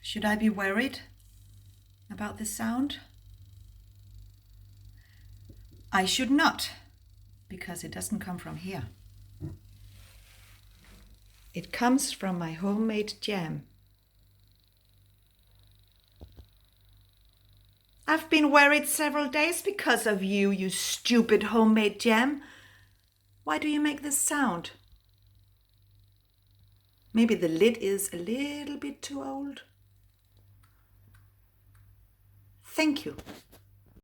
Should I be worried about this sound? I should not, because it doesn't come from here. It comes from my homemade jam. I've been worried several days because of you, you stupid homemade jam. Why do you make this sound? Maybe the lid is a little bit too old. Thank you.